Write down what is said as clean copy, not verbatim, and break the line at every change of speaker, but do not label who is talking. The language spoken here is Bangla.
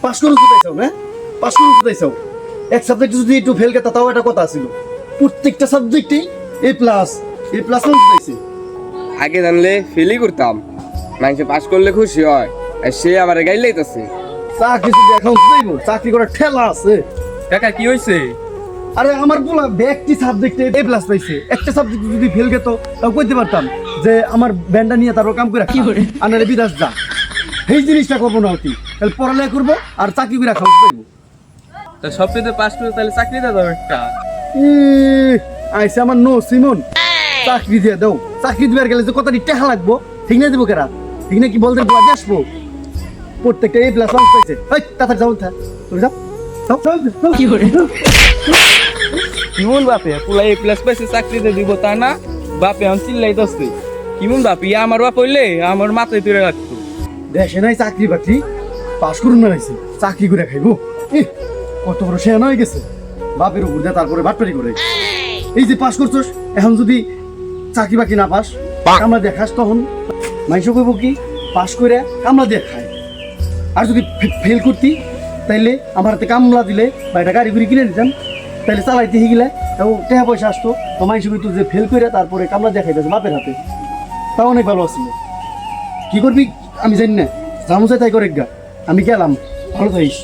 পাস করতে চাইছাও না, পাস করতে চাইছাও। এক সাবজেক্ট যদি একটু ফেল করতে তাও একটা কথা ছিল, প্রত্যেকটা সাবজেক্টেই এ প্লাস চাইছে।
আগে জানলে ফেলই করতাম, মানুষে পাস করলে খুশি হয়, আর সে আমার গাইলেই আছে।
চাকরি যদি অ্যাকাউন্ট দেবো, চাকরি করার ঠেলা আছে।
কাকা কি হয়েছে?
আরে আমার বলা একটি সাবজেক্টে এ প্লাস পাইছে, একটা সাবজেক্ট যদি ফেল গেত তাও কইতে পারতাম যে আমার ব্যান্ডটা নিয়ে তারও কাম করে কি করে আনারে বিদেশ যা। এই জিনিসটা করবো না অতি, তাহলে পড়ালেখা করবো আর চাকরি করে খাওয়া পাইবো।
তা সব কিছু পাস করে তাহলে চাকরি দিয়ে দাও একটা।
আইসে আমার নো সিমন, চাকরি দিয়ে দাও। চাকরি দিবার গেলে যে কতটি টেহা লাগবো ঠিক না দিব কেরা, ঠিক না কি বলতে আগে আসবো। প্রত্যেকটা এ প্লাস পাইছে, তাড়াতাড়ি যাও, তুমি যাও কি করে।
কিমন বাপে পুলা এ প্লাস পাইছে চাকরি দিয়ে দিব তা না, বাপে আমি চিল্লাইতেছে। কিমন বাপি আমার বাপ হইলে আমার মাথায় তুলে রাখতো।
দেশে নাই চাকরি বাকরি, পাস করুন না হয়েছে চাকরি করে খাইবো। কত বড় শেয়ান হয়ে গেছে, বাপের উপর দিয়ে তারপরে বাটপারি করে। এই যে পাস করছস, এখন যদি চাকরি বাকরি না পাস, কামলা দিয়ে খাস, তখন মানুষ কইব কি পাস করে কামলা দিয়ে খায়। আর যদি ফেল করতি তাইলে আমার হাতে কামলা দিলে বা একটা গাড়ি ঘুরি কিনে দিতাম, তাহলে চালাইতে হয়ে গেলে তাও টাকা পয়সা আসতো। তো মানুষ কইতো যে ফেল করে তারপরে কামলা দিয়ে খাইতেছে বাপের হাতে, তাও অনেক ভালো আছিল। কি করবি আমি জানি না, জামুচাই তাই করে গা, আমি গেলাম, ভালো থাকিস।